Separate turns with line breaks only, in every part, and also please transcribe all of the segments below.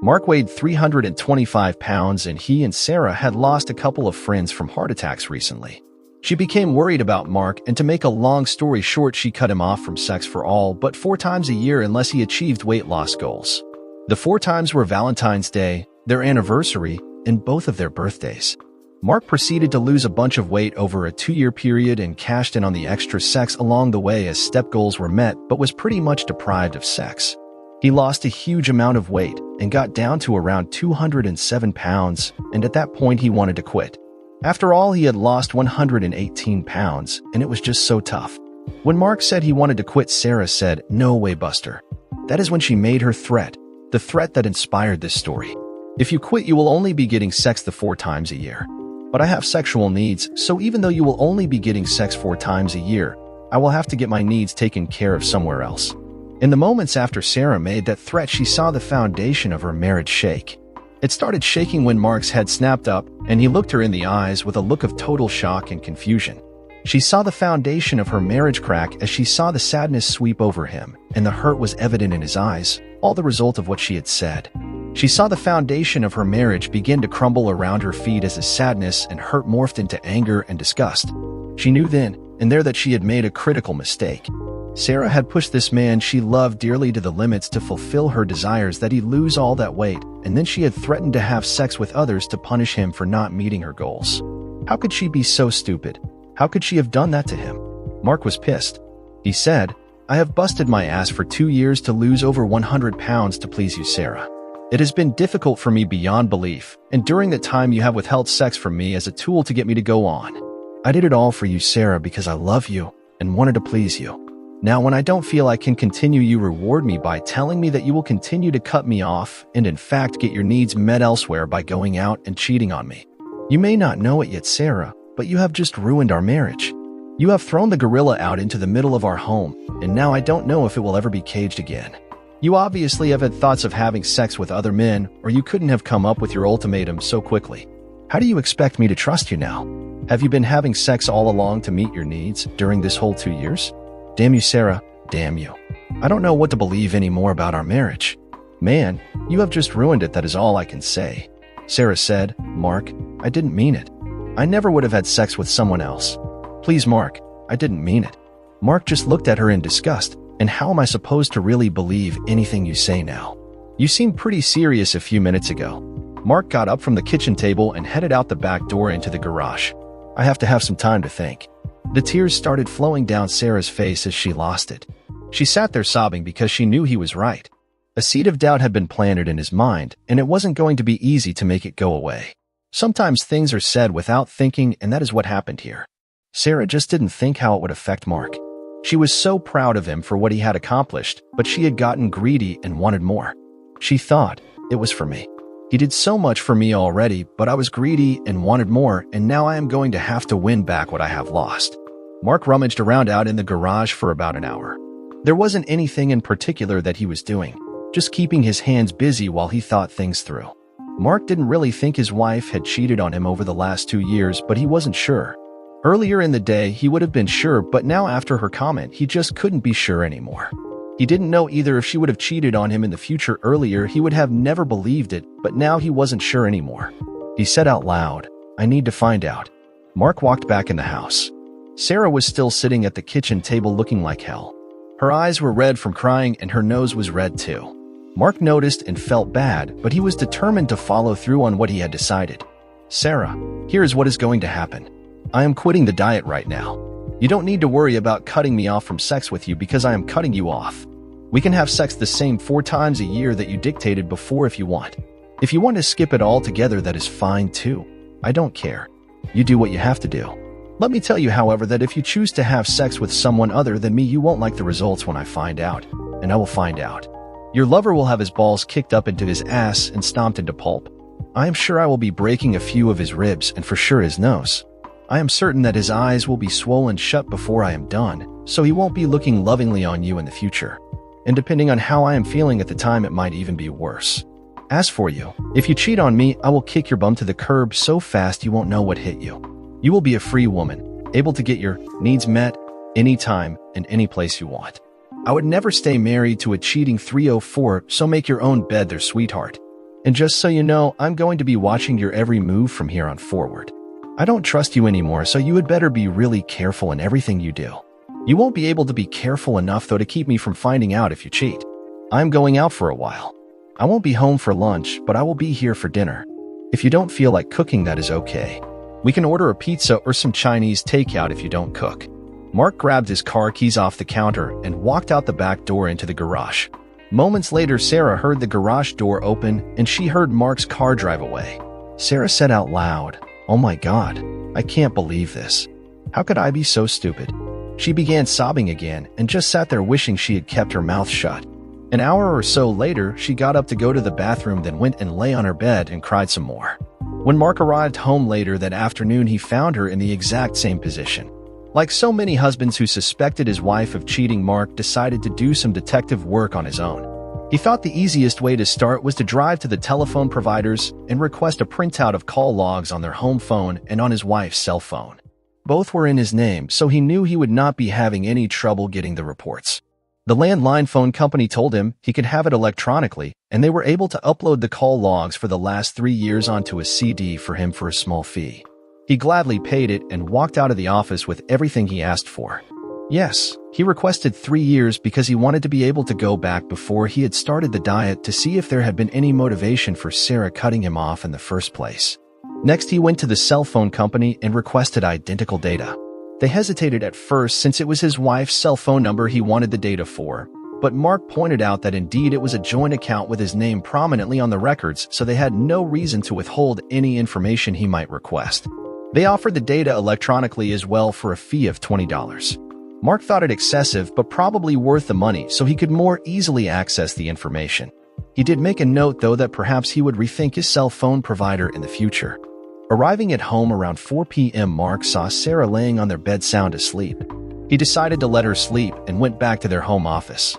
Mark weighed 325 pounds and he and Sarah had lost a couple of friends from heart attacks recently. She became worried about Mark, and to make a long story short, she cut him off from sex for all but 4 times a year unless he achieved weight loss goals. The 4 times were Valentine's Day, their anniversary, and both of their birthdays. Mark proceeded to lose a bunch of weight over a 2-year period and cashed in on the extra sex along the way as step goals were met, but was pretty much deprived of sex. He lost a huge amount of weight and got down to around 207 pounds, and at that point he wanted to quit. After all, he had lost 118 pounds, and it was just so tough. When Mark said he wanted to quit, Sarah said, "No way, Buster." That is when she made her threat, the threat that inspired this story. "If you quit, you will only be getting sex the 4 times a year. But I have sexual needs, so even though you will only be getting sex 4 times a year, I will have to get my needs taken care of somewhere else." In the moments after Sarah made that threat, she saw the foundation of her marriage shake. It started shaking when Mark's head snapped up, and he looked her in the eyes with a look of total shock and confusion. She saw the foundation of her marriage crack as she saw the sadness sweep over him, and the hurt was evident in his eyes, all the result of what she had said. She saw the foundation of her marriage begin to crumble around her feet as his sadness and hurt morphed into anger and disgust. She knew then and there that she had made a critical mistake. Sarah had pushed this man she loved dearly to the limits to fulfill her desires that he lose all that weight, and then she had threatened to have sex with others to punish him for not meeting her goals. How could she be so stupid? How could she have done that to him? Mark was pissed. He said, "I have busted my ass for 2 years to lose over 100 pounds to please you, Sarah. It has been difficult for me beyond belief, and during that time you have withheld sex from me as a tool to get me to go on. I did it all for you, Sarah, because I love you and wanted to please you. Now, when I don't feel I can continue, you reward me by telling me that you will continue to cut me off and in fact get your needs met elsewhere by going out and cheating on me. You may not know it yet, Sarah, but you have just ruined our marriage. You have thrown the gorilla out into the middle of our home, and now I don't know if it will ever be caged again. You obviously have had thoughts of having sex with other men, or you couldn't have come up with your ultimatum so quickly. How do you expect me to trust you now? Have you been having sex all along to meet your needs during this whole 2 years? Damn you, Sarah, damn you. I don't know what to believe anymore about our marriage. Man, you have just ruined it, that is all I can say." Sarah said, "Mark, I didn't mean it. I never would have had sex with someone else. Please, Mark, I didn't mean it." Mark just looked at her in disgust. "And how am I supposed to really believe anything you say now? You seemed pretty serious a few minutes ago." Mark got up from the kitchen table and headed out the back door into the garage. "I have to have some time to think." The tears started flowing down Sarah's face as she lost it. She sat there sobbing because she knew he was right. A seed of doubt had been planted in his mind, and it wasn't going to be easy to make it go away. Sometimes things are said without thinking, and that is what happened here. Sarah just didn't think how it would affect Mark. She was so proud of him for what he had accomplished, but she had gotten greedy and wanted more. She thought, "It was for me. He did so much for me already, but I was greedy and wanted more, and now I am going to have to win back what I have lost." Mark rummaged around out in the garage for about an hour. There wasn't anything in particular that he was doing, just keeping his hands busy while he thought things through. Mark didn't really think his wife had cheated on him over the last 2 years, but he wasn't sure. Earlier in the day, he would have been sure, but now after her comment, he just couldn't be sure anymore. He didn't know either if she would have cheated on him in the future. Earlier, he would have never believed it, but now he wasn't sure anymore. He said out loud, "I need to find out." Mark walked back in the house. Sarah was still sitting at the kitchen table looking like hell. Her eyes were red from crying and her nose was red too. Mark noticed and felt bad, but he was determined to follow through on what he had decided. "Sarah, here is what is going to happen. I am quitting the diet right now. You don't need to worry about cutting me off from sex with you because I am cutting you off. We can have sex the same 4 times a year that you dictated before if you want. If you want to skip it altogether, that is fine too. I don't care. You do what you have to do. Let me tell you, however, that if you choose to have sex with someone other than me, you won't like the results when I find out, and I will find out. Your lover will have his balls kicked up into his ass and stomped into pulp. I am sure I will be breaking a few of his ribs and for sure his nose. I am certain that his eyes will be swollen shut before I am done, so he won't be looking lovingly on you in the future. And depending on how I am feeling at the time, it might even be worse. As for you, if you cheat on me, I will kick your bum to the curb so fast you won't know what hit you. You will be a free woman, able to get your needs met anytime and any place you want. I would never stay married to a cheating 304, so make your own bed there, sweetheart. And just so you know, I'm going to be watching your every move from here on forward. I don't trust you anymore, so you had better be really careful in everything you do. You won't be able to be careful enough, though, to keep me from finding out if you cheat. I'm going out for a while. I won't be home for lunch, but I will be here for dinner. If you don't feel like cooking, that is okay. We can order a pizza or some Chinese takeout if you don't cook. Mark grabbed his car keys off the counter and walked out the back door into the garage. Moments later, Sarah heard the garage door open and she heard Mark's car drive away. Sarah said out loud, "Oh my God, I can't believe this. How could I be so stupid?" She began sobbing again and just sat there wishing she had kept her mouth shut. An hour or so later, she got up to go to the bathroom, then went and lay on her bed and cried some more. When Mark arrived home later that afternoon, he found her in the exact same position. Like so many husbands who suspected his wife of cheating, Mark decided to do some detective work on his own. He thought the easiest way to start was to drive to the telephone providers and request a printout of call logs on their home phone and on his wife's cell phone. Both were in his name, so he knew he would not be having any trouble getting the reports. The landline phone company told him he could have it electronically, and they were able to upload the call logs for the last 3 years onto a CD for him for a small fee. He gladly paid it and walked out of the office with everything he asked for. Yes, he requested 3 years because he wanted to be able to go back before he had started the diet to see if there had been any motivation for Sarah cutting him off in the first place. Next, he went to the cell phone company and requested identical data. They hesitated at first since it was his wife's cell phone number he wanted the data for, but Mark pointed out that indeed it was a joint account with his name prominently on the records, so they had no reason to withhold any information he might request. They offered the data electronically as well for a fee of $20. Mark thought it excessive, but probably worth the money so he could more easily access the information. He did make a note, though, that perhaps he would rethink his cell phone provider in the future. Arriving at home around 4 p.m., Mark saw Sarah laying on their bed sound asleep. He decided to let her sleep and went back to their home office.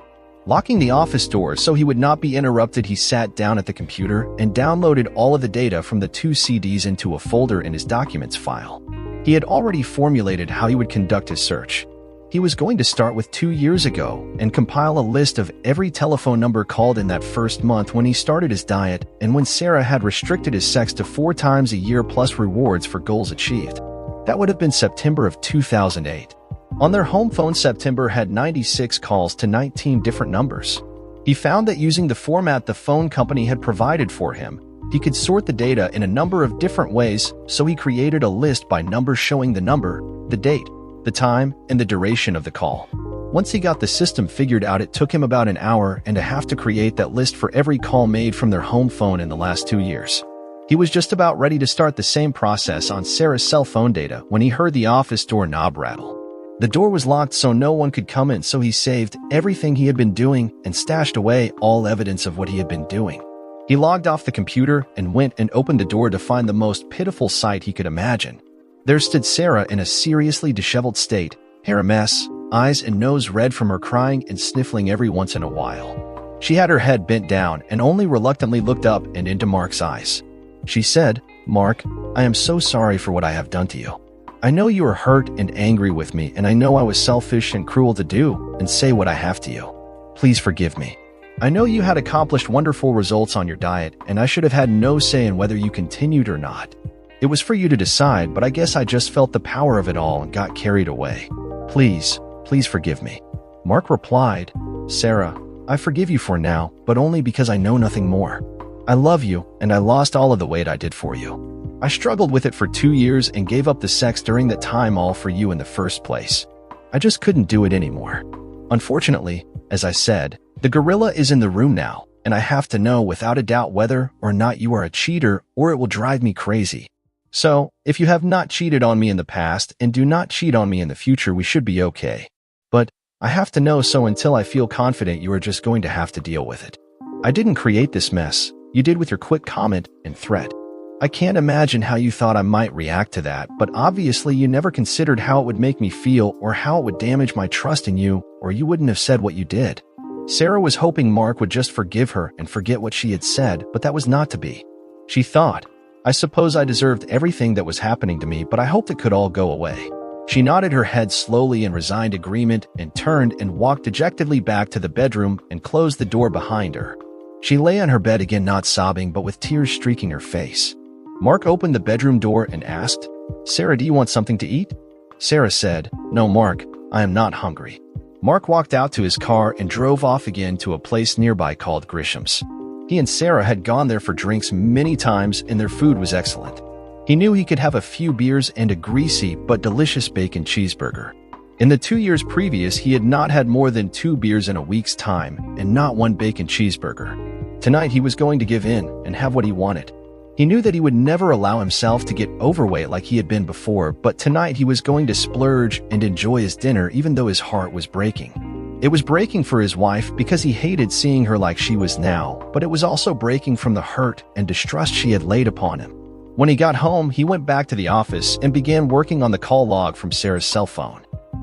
Locking the office doors so he would not be interrupted, he sat down at the computer and downloaded all of the data from the 2 CDs into a folder in his documents file. He had already formulated how he would conduct his search. He was going to start with 2 years ago and compile a list of every telephone number called in that first month when he started his diet and when Sarah had restricted his sex to 4 times a year plus rewards for goals achieved. That would have been September of 2008. On their home phone, September had 96 calls to 19 different numbers. He found that using the format the phone company had provided for him, he could sort the data in a number of different ways, so he created a list by number showing the number, the date, the time, and the duration of the call. Once he got the system figured out, it took him about an hour and a half to create that list for every call made from their home phone in the last 2 years. He was just about ready to start the same process on Sarah's cell phone data when he heard the office door knob rattle. The door was locked so no one could come in, so he saved everything he had been doing and stashed away all evidence of what he had been doing. He logged off the computer and went and opened the door to find the most pitiful sight he could imagine. There stood Sarah in a seriously disheveled state, hair a mess, eyes and nose red from her crying and sniffling every once in a while. She had her head bent down and only reluctantly looked up and into Mark's eyes. She said, "Mark, I am so sorry for what I have done to you. I know you are hurt and angry with me, and I know I was selfish and cruel to do and say what I have to you. Please forgive me. I know you had accomplished wonderful results on your diet, and I should have had no say in whether you continued or not. It was for you to decide, but I guess I just felt the power of it all and got carried away. Please forgive me." Mark replied, "Sarah, I forgive you for now, but only because I know nothing more. I love you, and I lost all of the weight I did for you. I struggled with it for 2 years and gave up the sex during that time all for you in the first place. I just couldn't do it anymore. Unfortunately, as I said, the gorilla is in the room now, and I have to know without a doubt whether or not you are a cheater, or it will drive me crazy. So, if you have not cheated on me in the past and do not cheat on me in the future, we should be okay. But I have to know, so until I feel confident, you are just going to have to deal with it. I didn't create this mess. You did with your quick comment and threat. I can't imagine how you thought I might react to that, but obviously you never considered how it would make me feel or how it would damage my trust in you, or you wouldn't have said what you did." Sarah was hoping Mark would just forgive her and forget what she had said, but that was not to be. She thought, "I suppose I deserved everything that was happening to me, but I hoped it could all go away." She nodded her head slowly in resigned agreement and turned and walked dejectedly back to the bedroom and closed the door behind her. She lay on her bed again, not sobbing but with tears streaking her face. Mark opened the bedroom door and asked, "Sarah, do you want something to eat?" Sarah said, "No, Mark, I am not hungry." Mark walked out to his car and drove off again to a place nearby called Grisham's. He and Sarah had gone there for drinks many times and their food was excellent. He knew he could have a few beers and a greasy but delicious bacon cheeseburger. In the 2 years previous, he had not had more than 2 beers in a week's time and not 1 bacon cheeseburger. Tonight he was going to give in and have what he wanted. He knew that he would never allow himself to get overweight like he had been before, but tonight he was going to splurge and enjoy his dinner even though his heart was breaking. It was breaking for his wife because he hated seeing her like she was now, but it was also breaking from the hurt and distrust she had laid upon him. When he got home, he went back to the office and began working on the call log from Sarah's cell phone.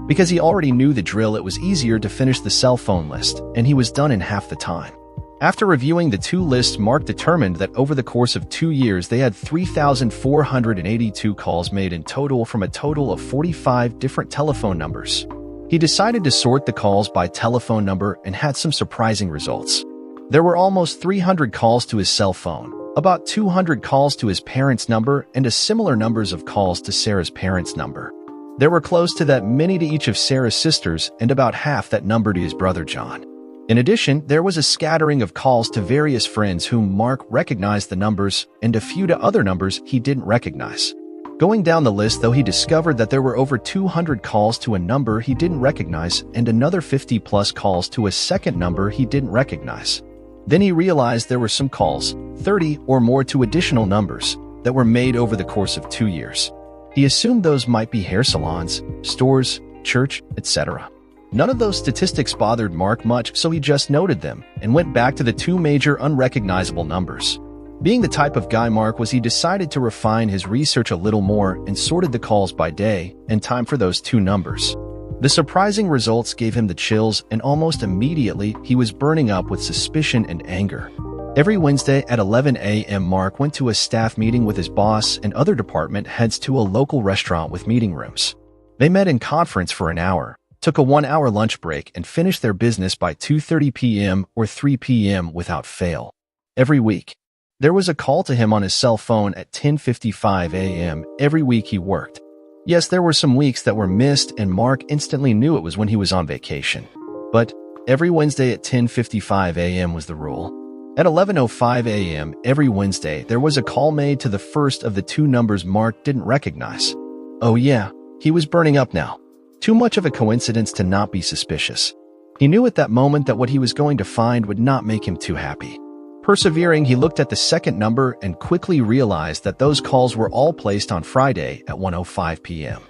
Because he already knew the drill, it was easier to finish the cell phone list, and he was done in half the time. After reviewing the 2 lists, Mark determined that over the course of 2 years they had 3,482 calls made in total from a total of 45 different telephone numbers. He decided to sort the calls by telephone number and had some surprising results. There were almost 300 calls to his cell phone, about 200 calls to his parents' number, and a similar numbers of calls to Sarah's parents' number. There were close to that many to each of Sarah's sisters and about half that number to his brother John. In addition, there was a scattering of calls to various friends whom Mark recognized the numbers and a few to other numbers he didn't recognize. Going down the list, though, he discovered that there were over 200 calls to a number he didn't recognize and another 50-plus calls to a second number he didn't recognize. Then he realized there were some calls, 30 or more, to additional numbers that were made over the course of 2 years. He assumed those might be hair salons, stores, church, etc. None of those statistics bothered Mark much, so he just noted them and went back to the 2 major unrecognizable numbers. Being the type of guy Mark was, he decided to refine his research a little more and sorted the calls by day and time for those 2 numbers. The surprising results gave him the chills, and almost immediately he was burning up with suspicion and anger. Every Wednesday at 11 a.m. Mark went to a staff meeting with his boss and other department heads to a local restaurant with meeting rooms. They met in conference for an hour, took a 1-hour lunch break, and finished their business by 2:30 p.m. or 3 p.m. without fail. Every week, there was a call to him on his cell phone at 10:55 a.m. every week he worked. Yes, there were some weeks that were missed, and Mark instantly knew it was when he was on vacation. But every Wednesday at 10:55 a.m. was the rule. At 11:05 a.m. every Wednesday, there was a call made to the first of the 2 numbers Mark didn't recognize. Oh yeah, he was burning up now. Too much of a coincidence to not be suspicious. He knew at that moment that what he was going to find would not make him too happy. Persevering, he looked at the second number and quickly realized that those calls were all placed on Friday at 1:05 p.m.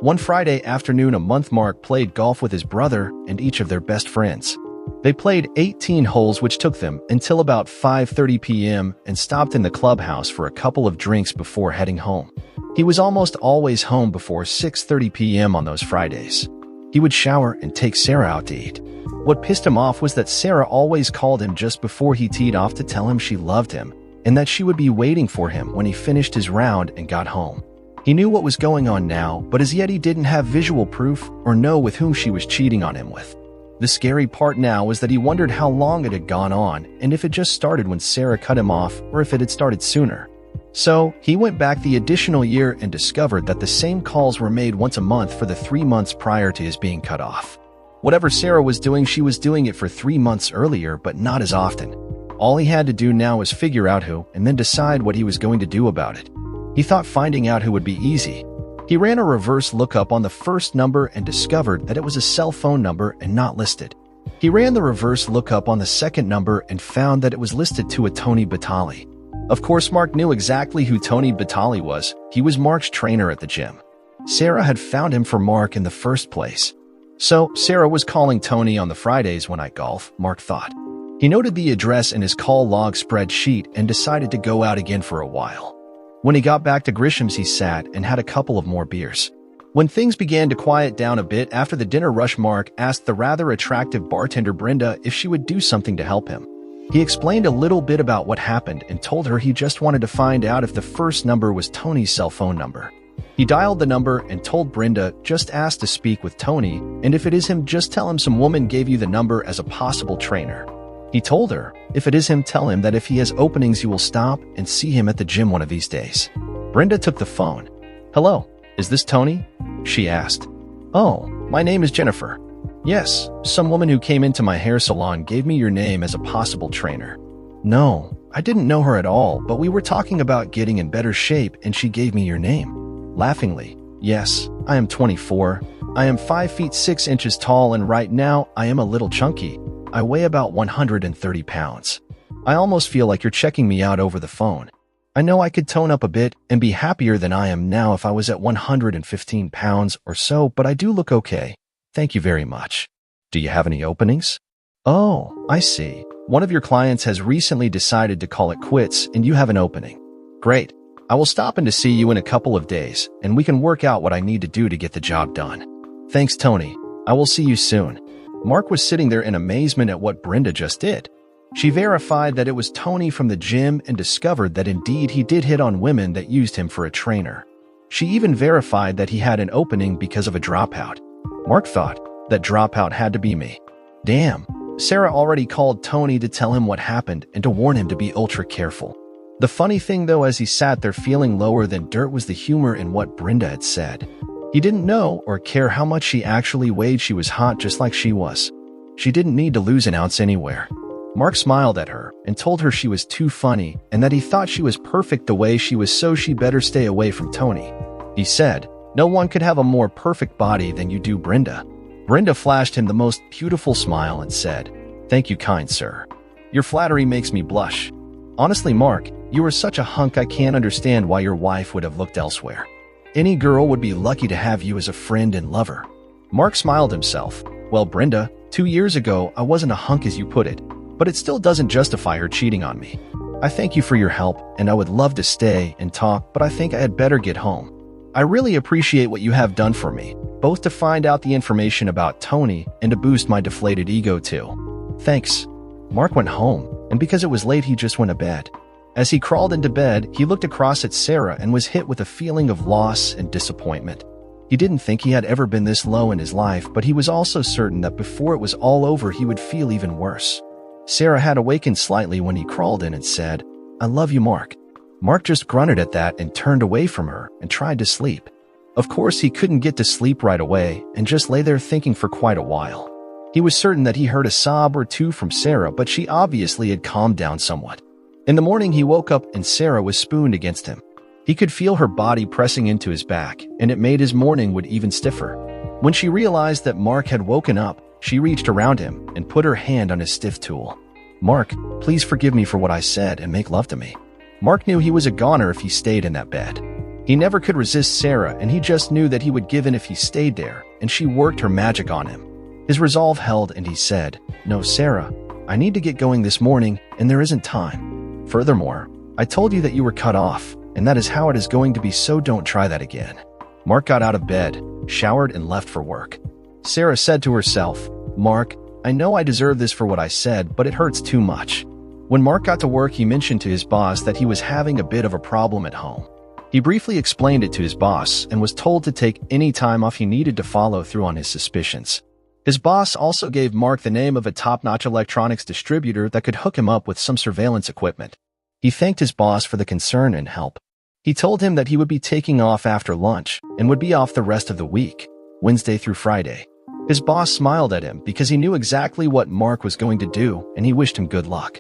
One Friday afternoon a month, Mark played golf with his brother and each of their best friends. They played 18 holes, which took them until about 5:30 p.m. and stopped in the clubhouse for a couple of drinks before heading home. He was almost always home before 6:30 p.m. on those Fridays. He would shower and take Sarah out to eat. What pissed him off was that Sarah always called him just before he teed off to tell him she loved him and that she would be waiting for him when he finished his round and got home. He knew what was going on now, but as yet he didn't have visual proof or know with whom she was cheating on him with. The scary part now was that he wondered how long it had gone on and if it just started when Sarah cut him off or if it had started sooner. So, he went back the additional year and discovered that the same calls were made once a month for the 3 months prior to his being cut off. Whatever Sarah was doing, she was doing it for 3 months earlier, but not as often. All he had to do now was figure out who and then decide what he was going to do about it. He thought finding out who would be easy. He ran a reverse lookup on the first number and discovered that it was a cell phone number and not listed. He ran the reverse lookup on the second number and found that it was listed to a Tony Batali. Of course, Mark knew exactly who Tony Batali was. He was Mark's trainer at the gym. Sarah had found him for Mark in the first place. So, Sarah was calling Tony on the Fridays when I golf, Mark thought. He noted the address in his call log spreadsheet and decided to go out again for a while. When he got back to Grisham's, he sat and had a couple of more beers. When things began to quiet down a bit after the dinner rush, Mark asked the rather attractive bartender Brenda if she would do something to help him. He explained a little bit about what happened and told her he just wanted to find out if the first number was Tony's cell phone number. He dialed the number and told Brenda, just ask to speak with Tony, and if it is him, just tell him some woman gave you the number as a possible trainer. He told her, if it is him, tell him that if he has openings you will stop and see him at the gym one of these days. Brenda took the phone. Hello, is this Tony? She asked. Oh, my name is Jennifer. Yes, some woman who came into my hair salon gave me your name as a possible trainer. No, I didn't know her at all, but we were talking about getting in better shape and she gave me your name. Laughingly, yes, I am 24. I am 5 feet 6 inches tall and right now I am a little chunky. I weigh about 130 pounds. I almost feel like you're checking me out over the phone. I know I could tone up a bit and be happier than I am now if I was at 115 pounds or so, but I do look okay. Thank you very much. Do you have any openings? Oh, I see. One of your clients has recently decided to call it quits and you have an opening. Great. I will stop in to see you in a couple of days and we can work out what I need to do to get the job done. Thanks, Tony. I will see you soon. Mark was sitting there in amazement at what Brenda just did. She verified that it was Tony from the gym and discovered that indeed he did hit on women that used him for a trainer. She even verified that he had an opening because of a dropout. Mark thought that dropout had to be me. Damn, Sarah already called Tony to tell him what happened and to warn him to be ultra careful. The funny thing though, as he sat there feeling lower than dirt, was the humor in what Brenda had said. He didn't know or care how much she actually weighed. She was hot just like she was. She didn't need to lose an ounce anywhere. Mark smiled at her and told her she was too funny and that he thought she was perfect the way she was, so she better stay away from Tony. He said, no one could have a more perfect body than you do, Brenda. Brenda flashed him the most beautiful smile and said, thank you, kind sir. Your flattery makes me blush. Honestly, Mark, you are such a hunk I can't understand why your wife would have looked elsewhere. Any girl would be lucky to have you as a friend and lover. Mark smiled himself. Well, Brenda, 2 years ago I wasn't a hunk as you put it, but it still doesn't justify her cheating on me. I thank you for your help and I would love to stay and talk, but I think I had better get home. I really appreciate what you have done for me, both to find out the information about Tony and to boost my deflated ego too. Thanks. Mark went home, and because it was late he just went to bed. As he crawled into bed, he looked across at Sarah and was hit with a feeling of loss and disappointment. He didn't think he had ever been this low in his life, but he was also certain that before it was all over he would feel even worse. Sarah had awakened slightly when he crawled in and said, I love you, Mark. Mark just grunted at that and turned away from her and tried to sleep. Of course, he couldn't get to sleep right away and just lay there thinking for quite a while. He was certain that he heard a sob or two from Sarah, but she obviously had calmed down somewhat. In the morning, he woke up and Sarah was spooned against him. He could feel her body pressing into his back, and it made his morning would even stiffer. When she realized that Mark had woken up, she reached around him and put her hand on his stiff tool. Mark, please forgive me for what I said and make love to me. Mark knew he was a goner if he stayed in that bed. He never could resist Sarah, and he just knew that he would give in if he stayed there, and she worked her magic on him. His resolve held, and he said, No, Sarah, I need to get going this morning, and there isn't time. Furthermore, I told you that you were cut off, and that is how it is going to be, so don't try that again. Mark got out of bed, showered, and left for work. Sarah said to herself, Mark, I know I deserve this for what I said, but it hurts too much. When Mark got to work, he mentioned to his boss that he was having a bit of a problem at home. He briefly explained it to his boss and was told to take any time off he needed to follow through on his suspicions. His boss also gave Mark the name of a top-notch electronics distributor that could hook him up with some surveillance equipment. He thanked his boss for the concern and help. He told him that he would be taking off after lunch and would be off the rest of the week, Wednesday through Friday. His boss smiled at him because he knew exactly what Mark was going to do, and he wished him good luck.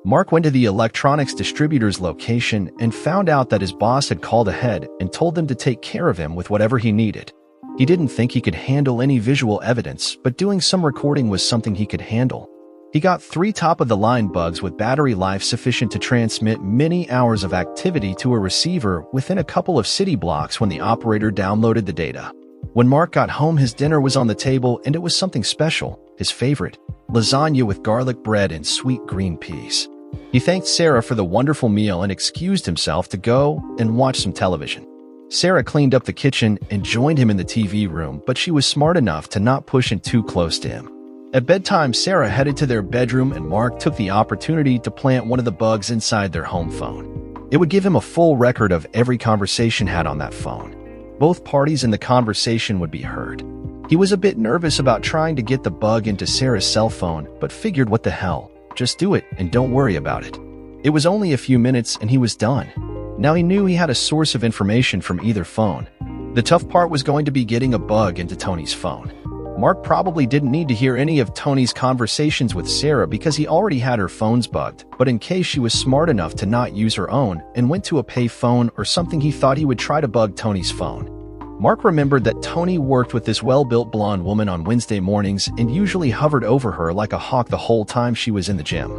Mark went to the electronics distributor's location and found out that his boss had called ahead and told them to take care of him with whatever he needed. He didn't think he could handle any visual evidence, but doing some recording was something he could handle. He got 3 top-of-the-line bugs with battery life sufficient to transmit many hours of activity to a receiver within a couple of city blocks when the operator downloaded the data. When Mark got home, his dinner was on the table, and it was something special, his favorite, lasagna with garlic bread and sweet green peas. He thanked Sarah for the wonderful meal and excused himself to go and watch some television. Sarah cleaned up the kitchen and joined him in the TV room, but she was smart enough to not push in too close to him. At bedtime, Sarah headed to their bedroom and Mark took the opportunity to plant one of the bugs inside their home phone. It would give him a full record of every conversation had on that phone. Both parties in the conversation would be heard. He was a bit nervous about trying to get the bug into Sarah's cell phone, but figured what the hell, just do it and don't worry about it. It was only a few minutes and he was done. Now he knew he had a source of information from either phone. The tough part was going to be getting a bug into Tony's phone. Mark probably didn't need to hear any of Tony's conversations with Sarah because he already had her phones bugged, but in case she was smart enough to not use her own and went to a pay phone or something, he thought he would try to bug Tony's phone. Mark remembered that Tony worked with this well-built blonde woman on Wednesday mornings and usually hovered over her like a hawk the whole time she was in the gym.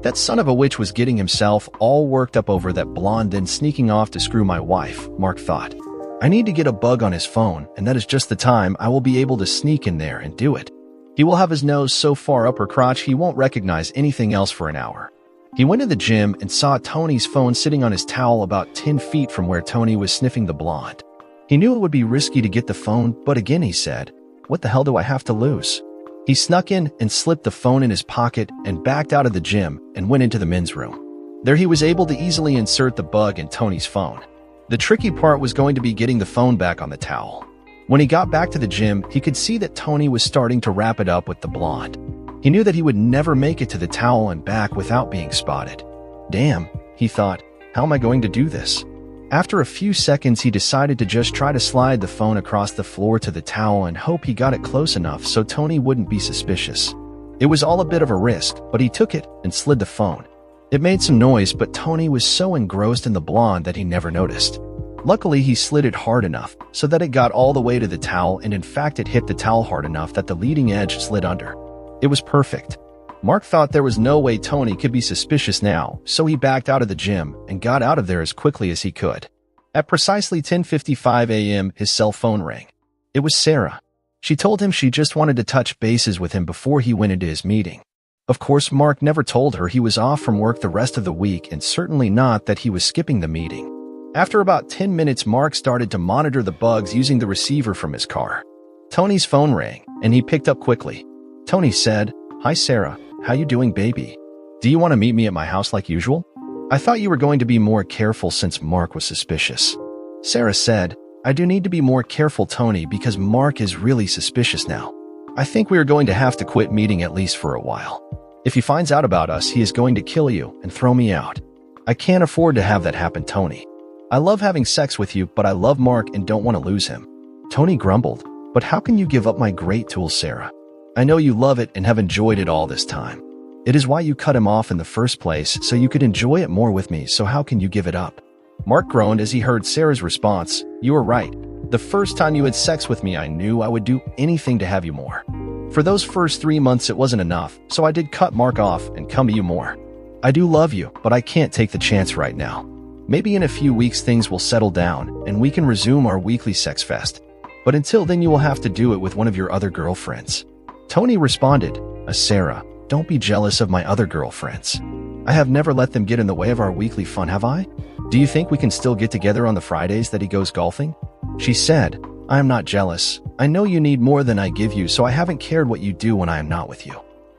That son of a witch was getting himself all worked up over that blonde, then sneaking off to screw my wife, Mark thought. I need to get a bug on his phone, and that is just the time I will be able to sneak in there and do it. He will have his nose so far up her crotch he won't recognize anything else for an hour. He went to the gym and saw Tony's phone sitting on his towel about 10 feet from where Tony was sniffing the blonde. He knew it would be risky to get the phone, but again he said, "What the hell do I have to lose?" He snuck in and slipped the phone in his pocket and backed out of the gym and went into the men's room. There he was able to easily insert the bug in Tony's phone. The tricky part was going to be getting the phone back on the towel. When he got back to the gym, he could see that Tony was starting to wrap it up with the blonde. He knew that he would never make it to the towel and back without being spotted. Damn, he thought, how am I going to do this? After a few seconds, he decided to just try to slide the phone across the floor to the towel and hope he got it close enough so Tony wouldn't be suspicious. It was all a bit of a risk, but he took it and slid the phone. It made some noise, but Tony was so engrossed in the blonde that he never noticed. Luckily, he slid it hard enough so that it got all the way to the towel, and in fact it hit the towel hard enough that the leading edge slid under. It was perfect. Mark thought there was no way Tony could be suspicious now, so he backed out of the gym and got out of there as quickly as he could. At precisely 10:55 a.m., his cell phone rang. It was Sarah. She told him she just wanted to touch bases with him before he went into his meeting. Of course, Mark never told her he was off from work the rest of the week, and certainly not that he was skipping the meeting. After about 10 minutes, Mark started to monitor the bugs using the receiver from his car. Tony's phone rang, and he picked up quickly. Tony said, "Hi Sarah, how you doing, baby? Do you want to meet me at my house like usual? I thought you were going to be more careful since Mark was suspicious." Sarah said, "I do need to be more careful, Tony, because Mark is really suspicious now. I think we are going to have to quit meeting at least for a while. If he finds out about us, he is going to kill you and throw me out. I can't afford to have that happen, Tony. I love having sex with you, but I love Mark and don't want to lose him." Tony grumbled, "But how can you give up my great tool, Sarah? I know you love it and have enjoyed it all this time. It is why you cut him off in the first place, so you could enjoy it more with me, so how can you give it up?" Mark groaned as he heard Sarah's response. "You were right. The first time you had sex with me, I knew I would do anything to have you more. For those first 3 months, it wasn't enough, so I did cut Mark off and come to you more. I do love you, but I can't take the chance right now. Maybe in a few weeks things will settle down, and we can resume our weekly sex fest. But until then, you will have to do it with one of your other girlfriends." Tony responded, "Sarah, don't be jealous of my other girlfriends. I have never let them get in the way of our weekly fun, have I? Do you think we can still get together on the Fridays that he goes golfing?" She said, "I am not jealous. I know you need more than I give you, so I haven't cared what you do when I am not with you.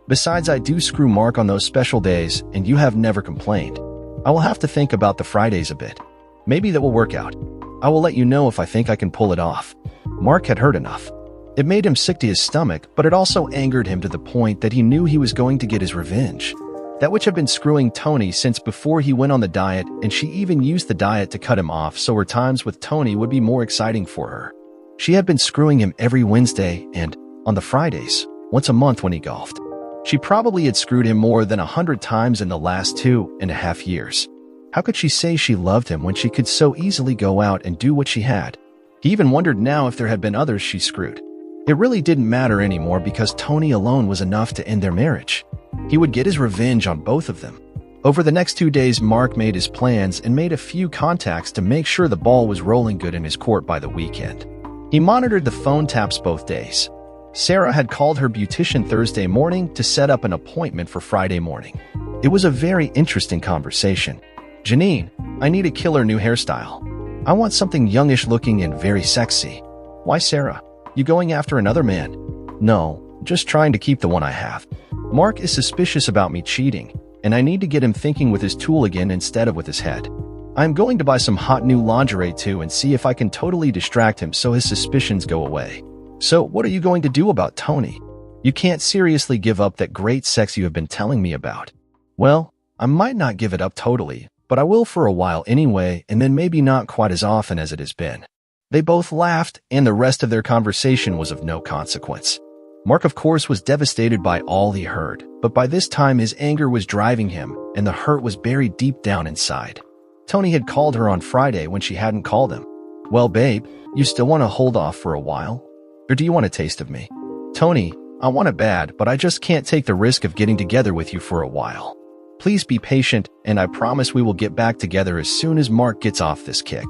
Besides, I do screw Mark on those special days, and you have never complained. I will have to think about the Fridays a bit. Maybe that will work out. I will let you know if I think I can pull it off." Mark had heard enough. It made him sick to his stomach, but it also angered him to the point that he knew he was going to get his revenge. That witch had been screwing Tony since before he went on the diet, and she even used the diet to cut him off so her times with Tony would be more exciting for her. She had been screwing him every Wednesday and, on the Fridays, once a month when he golfed. She probably had screwed him more than 100 times in the last 2.5 years. How could she say she loved him when she could so easily go out and do what she had? He even wondered now if there had been others she screwed. It really didn't matter anymore because Tony alone was enough to end their marriage. He would get his revenge on both of them. Over the next 2 days, Mark made his plans and made a few contacts to make sure the ball was rolling good in his court by the weekend. He monitored the phone taps both days. Sarah had called her beautician Thursday morning to set up an appointment for Friday morning. It was a very interesting conversation. "Janine, I need a killer new hairstyle. I want something youngish looking and very sexy." "Why, Sarah? You going after another man?" "No, just trying to keep the one I have. Mark is suspicious about me cheating, and I need to get him thinking with his tool again instead of with his head. I'm going to buy some hot new lingerie too and see if I can totally distract him so his suspicions go away." "So what are you going to do about Tony? You can't seriously give up that great sex you have been telling me about." Well, I might not give it up totally, but I will for a while anyway, and then maybe not quite as often as it has been. They both laughed, and the rest of their conversation was of no consequence. Mark, of course, was devastated by all he heard, but by this time his anger was driving him, and the hurt was buried deep down inside. Tony had called her on Friday when she hadn't called him. "Well, babe, you still want to hold off for a while? Or do you want a taste of me?" "Tony, I want it bad, but I just can't take the risk of getting together with you for a while. Please be patient, and I promise we will get back together as soon as Mark gets off this kick."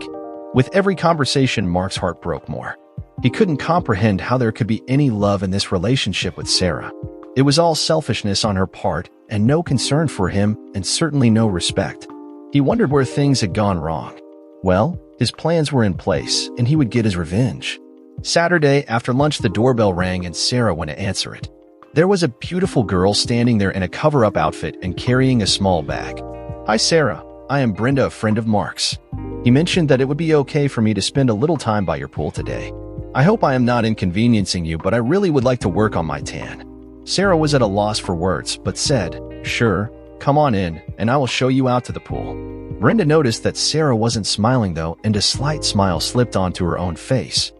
With every conversation, Mark's heart broke more. He couldn't comprehend how there could be any love in this relationship with Sarah. It was all selfishness on her part, and no concern for him, and certainly no respect. He wondered where things had gone wrong. Well, his plans were in place, and he would get his revenge. Saturday, after lunch, the doorbell rang and Sarah went to answer it. There was a beautiful girl standing there in a cover-up outfit and carrying a small bag. "Hi, Sarah. I am Brenda, a friend of Mark's. He mentioned that it would be okay for me to spend a little time by your pool today. I hope I am not inconveniencing you, but I really would like to work on my tan." Sarah was at a loss for words, but said, "Sure, come on in, and I will show you out to the pool." Brenda noticed that Sarah wasn't smiling though, and a slight smile slipped onto her own face.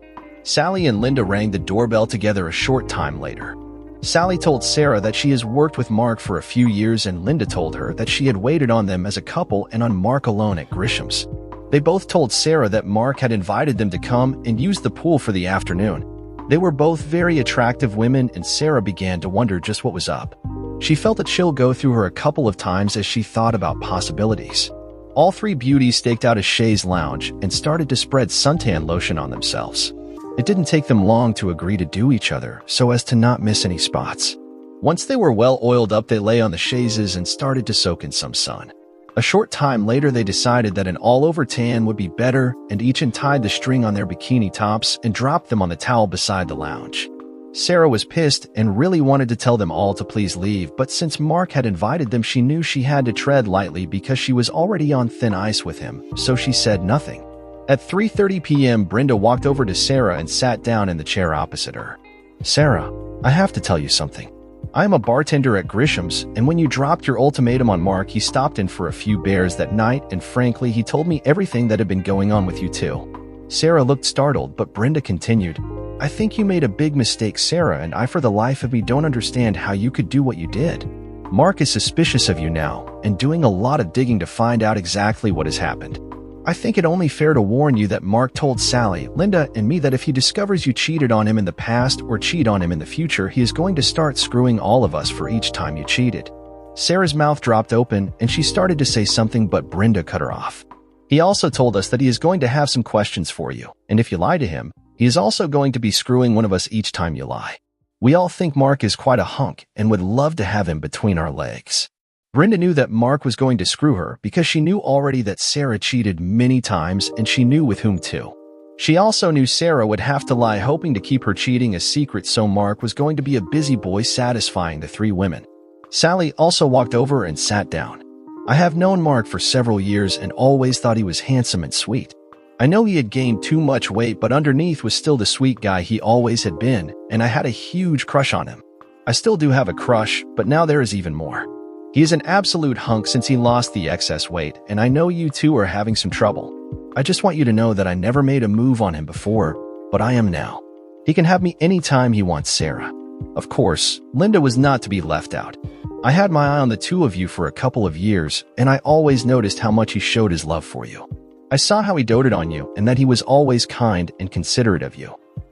Sally and Linda rang the doorbell together a short time later. Sally told Sarah that she has worked with Mark for a few years, and Linda told her that she had waited on them as a couple and on Mark alone at Grisham's. They both told Sarah that Mark had invited them to come and use the pool for the afternoon. They were both very attractive women, and Sarah began to wonder just what was up. She felt a chill go through her a couple of times as she thought about possibilities. All three beauties staked out a chaise lounge and started to spread suntan lotion on themselves. It didn't take them long to agree to do each other so as to not miss any spots. Once they were well oiled up, they lay on the chaises and started to soak in some sun. A short time later, they decided that an all-over tan would be better, and each untied the string on their bikini tops and dropped them on the towel beside the lounge. Sarah was pissed and really wanted to tell them all to please leave, but since Mark had invited them, she knew she had to tread lightly because she was already on thin ice with him, so she said nothing. At 3:30 p.m., Brenda walked over to Sarah and sat down in the chair opposite her. "Sarah, I have to tell you something. I am a bartender at Grisham's, and when you dropped your ultimatum on Mark, he stopped in for a few beers that night, and frankly, he told me everything that had been going on with you too." Sarah looked startled, but Brenda continued, "I think you made a big mistake, Sarah, and I for the life of me don't understand how you could do what you did. Mark is suspicious of you now, and doing a lot of digging to find out exactly what has happened. I think it only fair to warn you that Mark told Sally, Linda, and me that if he discovers you cheated on him in the past or cheat on him in the future, he is going to start screwing all of us for each time you cheated." Sarah's mouth dropped open, and she started to say something, but Brenda cut her off. "He also told us that he is going to have some questions for you, and if you lie to him, he is also going to be screwing one of us each time you lie. We all think Mark is quite a hunk and would love to have him between our legs." Brenda knew that Mark was going to screw her because she knew already that Sarah cheated many times, and she knew with whom too. She also knew Sarah would have to lie, hoping to keep her cheating a secret, so Mark was going to be a busy boy satisfying the three women. Sally also walked over and sat down. "I have known Mark for several years and always thought he was handsome and sweet. I know he had gained too much weight, but underneath was still the sweet guy he always had been, and I had a huge crush on him. I still do have a crush, but now there is even more. He is an absolute hunk since he lost the excess weight, and I know you two are having some trouble. I just want you to know that I never made a move on him before, but I am now. He can have me anytime he wants, Sarah." Of course, Linda was not to be left out. "I had my eye on the two of you for a couple of years, and I always noticed how much he showed his love for you. I saw how he doted on you and that he was always kind and considerate of you.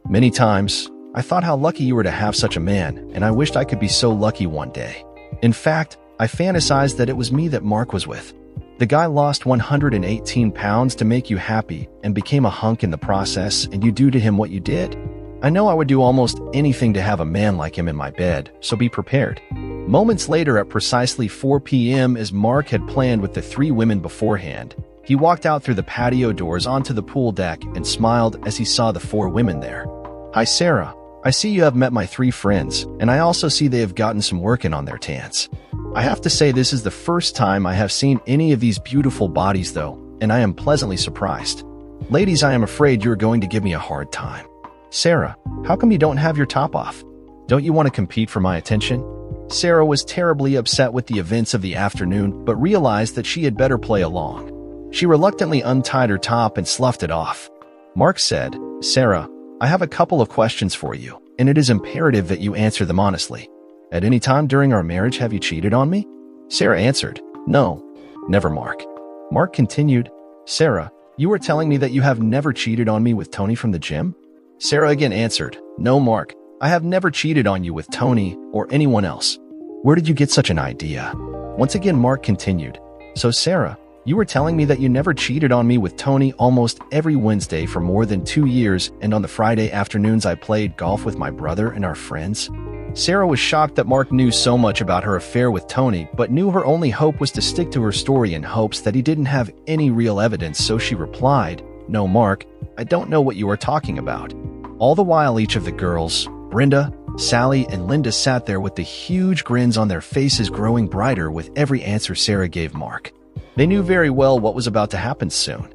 Many times, I thought how lucky you were to have such a man, and I wished I could be so lucky one day. In fact, I fantasized that it was me that Mark was with. The guy lost 118 pounds to make you happy and became a hunk in the process, and you do to him what you did. I know I would do almost anything to have a man like him in my bed, so be prepared." Moments later, at precisely 4 p.m., as Mark had planned with the three women beforehand, he walked out through the patio doors onto the pool deck and smiled as he saw the four women there. "Hi, Sarah. I see you have met my three friends, and I also see they have gotten some work in on their tans. I have to say this is the first time I have seen any of these beautiful bodies though, and I am pleasantly surprised. Ladies, I am afraid you are going to give me a hard time. Sarah, how come you don't have your top off? Don't you want to compete for my attention?" Sarah was terribly upset with the events of the afternoon, but realized that she had better play along. She reluctantly untied her top and sloughed it off. Mark said, "Sarah, I have a couple of questions for you, and it is imperative that you answer them honestly. At any time during our marriage have you cheated on me?" Sarah answered, "No, never, Mark." Mark continued, "Sarah, you were telling me that you have never cheated on me with Tony from the gym?" Sarah again answered, "No, Mark, I have never cheated on you with Tony or anyone else. Where did you get such an idea?" Once again, Mark continued, "So Sarah, you were telling me that you never cheated on me with Tony almost every Wednesday for more than 2 years, and on the Friday afternoons I played golf with my brother and our friends?" Sarah was shocked that Mark knew so much about her affair with Tony, but knew her only hope was to stick to her story in hopes that he didn't have any real evidence, so she replied, "No, Mark, I don't know what you are talking about." All the while, each of the girls, Brenda, Sally, and Linda, sat there with the huge grins on their faces growing brighter with every answer Sarah gave Mark. They knew very well what was about to happen soon.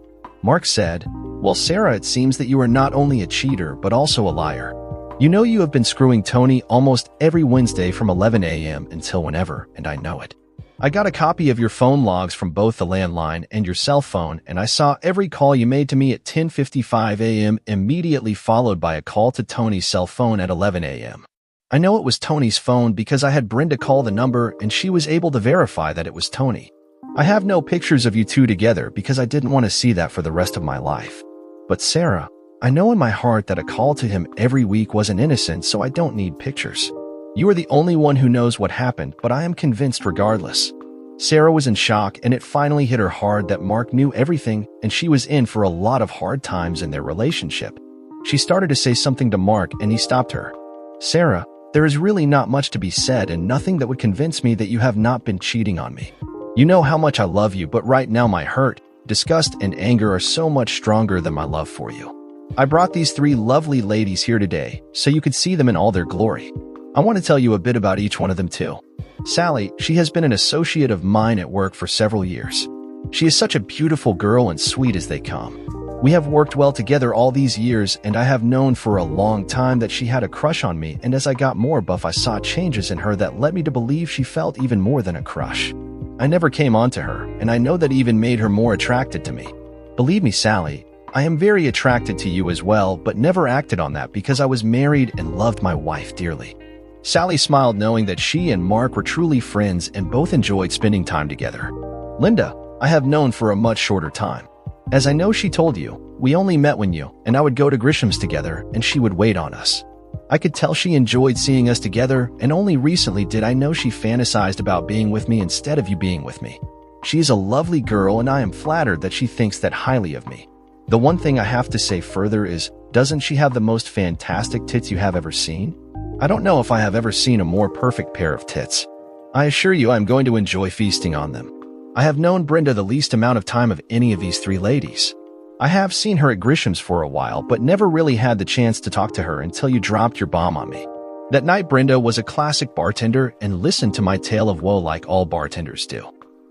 Mark said, "Well, Sarah, it seems that you are not only a cheater, but also a liar. You know you have been screwing Tony almost every Wednesday from 11 a.m. until whenever, and I know it. I got a copy of your phone logs from both the landline and your cell phone, and I saw every call you made to me at 10:55 a.m., immediately followed by a call to Tony's cell phone at 11 a.m. I know it was Tony's phone because I had Brenda call the number and she was able to verify that it was Tony. I have no pictures of you two together because I didn't want to see that for the rest of my life. But Sarah, I know in my heart that a call to him every week wasn't innocent, so I don't need pictures. You are the only one who knows what happened, but I am convinced regardless." Sarah was in shock, and it finally hit her hard that Mark knew everything and she was in for a lot of hard times in their relationship. She started to say something to Mark and he stopped her. "Sarah, there is really not much to be said and nothing that would convince me that you have not been cheating on me. You know how much I love you, but right now my hurt, disgust, and anger are so much stronger than my love for you. I brought these 3 lovely ladies here today so you could see them in all their glory. I want to tell you a bit about each one of them too. Sally, she has been an associate of mine at work for several years. She is such a beautiful girl and sweet as they come. We have worked well together all these years, and I have known for a long time that she had a crush on me, and as I got more buff I saw changes in her that led me to believe she felt even more than a crush. I never came on to her, and I know that even made her more attracted to me. Believe me, Sally, I am very attracted to you as well, but never acted on that because I was married and loved my wife dearly." Sally smiled, knowing that she and Mark were truly friends and both enjoyed spending time together. "Linda, I have known for a much shorter time. As I know she told you, we only met when you and I would go to Grisham's together and she would wait on us. I could tell she enjoyed seeing us together, and only recently did I know she fantasized about being with me instead of you being with me. She is a lovely girl and I am flattered that she thinks that highly of me. The one thing I have to say further is, doesn't she have the most fantastic tits you have ever seen? I don't know if I have ever seen a more perfect pair of tits. I assure you I'm going to enjoy feasting on them. I have known Brenda the least amount of time of any of these 3 ladies. I have seen her at Grisham's for a while, but never really had the chance to talk to her until you dropped your bomb on me. That night Brenda was a classic bartender and listened to my tale of woe like all bartenders do.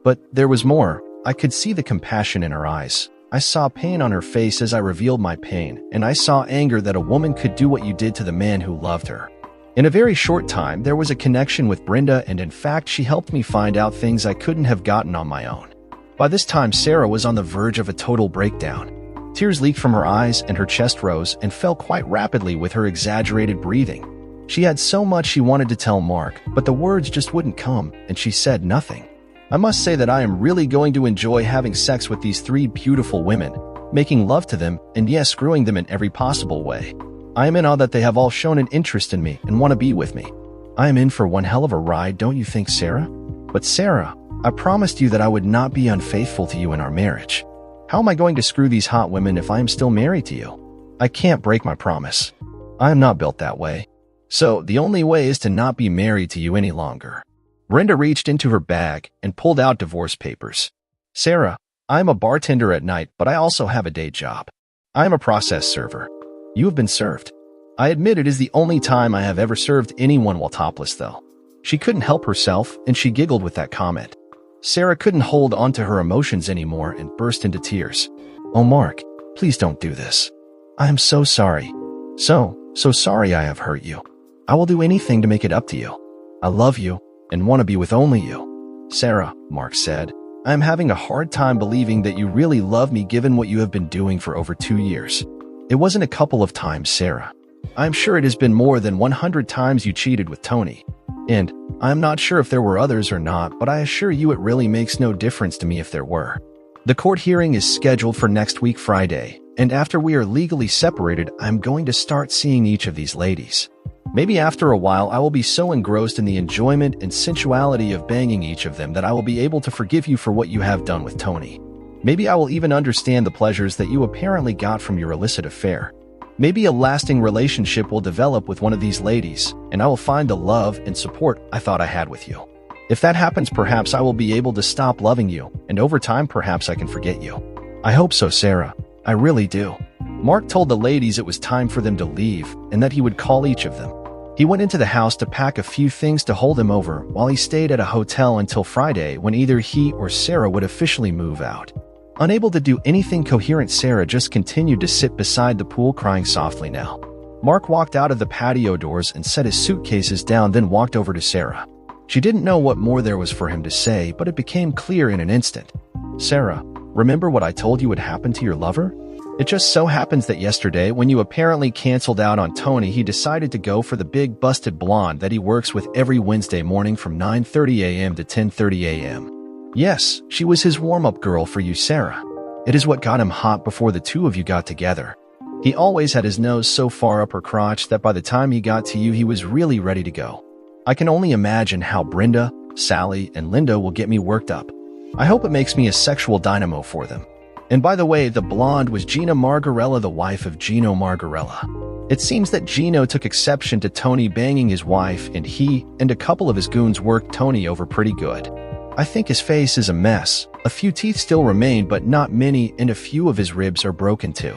But there was more. I could see the compassion in her eyes. I saw pain on her face as I revealed my pain, and I saw anger that a woman could do what you did to the man who loved her. In a very short time, there was a connection with Brenda, and in fact, she helped me find out things I couldn't have gotten on my own. By this time, Sarah was on the verge of a total breakdown. Tears leaked from her eyes and her chest rose and fell quite rapidly with her exaggerated breathing. She had so much she wanted to tell Mark, but the words just wouldn't come, and she said nothing. I must say that I am really going to enjoy having sex with these 3 beautiful women, making love to them, and yes, screwing them in every possible way. I am in awe that they have all shown an interest in me and want to be with me. I am in for one hell of a ride, don't you think, Sarah? But Sarah, I promised you that I would not be unfaithful to you in our marriage. How am I going to screw these hot women if I am still married to you? I can't break my promise. I am not built that way. So the only way is to not be married to you any longer." Brenda reached into her bag and pulled out divorce papers. "Sarah, I am a bartender at night, but I also have a day job. I am a process server. You have been served. I admit it is the only time I have ever served anyone while topless, though." She couldn't help herself, and she giggled with that comment. Sarah couldn't hold on to her emotions anymore and burst into tears. "Oh, Mark, please don't do this. I am so sorry. So sorry I have hurt you. I will do anything to make it up to you. I love you, and want to be with only you. Sarah, Mark said, I am having a hard time believing that you really love me given what you have been doing for over 2 years. It wasn't a couple of times, Sarah. I'm sure it has been more than 100 times you cheated with Tony. And I'm not sure if there were others or not, but I assure you it really makes no difference to me if there were. The court hearing is scheduled for next week Friday, and after we are legally separated, I'm going to start seeing each of these ladies. Maybe after a while I will be so engrossed in the enjoyment and sensuality of banging each of them that I will be able to forgive you for what you have done with Tony. Maybe I will even understand the pleasures that you apparently got from your illicit affair. Maybe a lasting relationship will develop with one of these ladies, and I will find the love and support I thought I had with you. If that happens, perhaps I will be able to stop loving you, and over time perhaps I can forget you. I hope so, Sarah. I really do. Mark told the ladies it was time for them to leave, and that he would call each of them. He went into the house to pack a few things to hold him over while he stayed at a hotel until Friday, when either he or Sarah would officially move out. Unable to do anything coherent, Sarah just continued to sit beside the pool crying softly now. Mark walked out of the patio doors and set his suitcases down, then walked over to Sarah. She didn't know what more there was for him to say, but it became clear in an instant. Sarah, remember what I told you would happen to your lover? It just so happens that yesterday, when you apparently canceled out on Tony, he decided to go for the big busted blonde that he works with every Wednesday morning from 9:30 a.m. to 10:30 a.m. Yes, she was his warm-up girl for you, Sarah. It is what got him hot before the two of you got together. He always had his nose so far up her crotch that by the time he got to you, he was really ready to go. I can only imagine how Brenda, Sally, and Linda will get me worked up. I hope it makes me a sexual dynamo for them. And by the way, the blonde was Gina Margarella, the wife of Gino Margarella. It seems that Gino took exception to Tony banging his wife, and he and a couple of his goons worked Tony over pretty good. I think his face is a mess. A few teeth still remain, but not many, and a few of his ribs are broken too.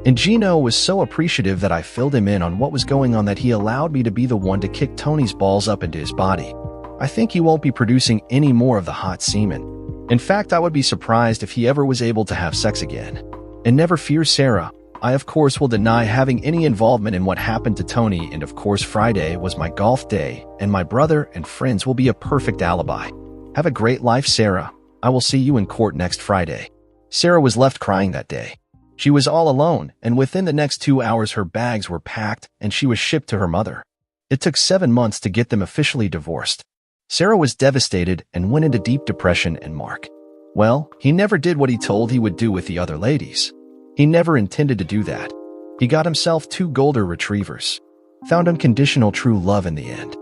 And Gino was so appreciative that I filled him in on what was going on that he allowed me to be the one to kick Tony's balls up into his body. I think he won't be producing any more of the hot semen. In fact, I would be surprised if he ever was able to have sex again. And never fear, Sarah. I of course will deny having any involvement in what happened to Tony, and of course Friday was my golf day, and my brother and friends will be a perfect alibi. Have a great life, Sarah. I will see you in court next Friday. Sarah was left crying that day. She was all alone, and within the next 2 hours her bags were packed and she was shipped to her mother. It took 7 months to get them officially divorced. Sarah was devastated and went into deep depression, and Mark, well, he never did what he told he would do with the other ladies. He never intended to do that. He got himself 2 golden retrievers. Found unconditional true love in the end.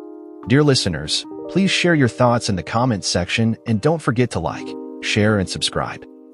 Dear listeners, please share your thoughts in the comments section, and don't forget to like, share, and subscribe.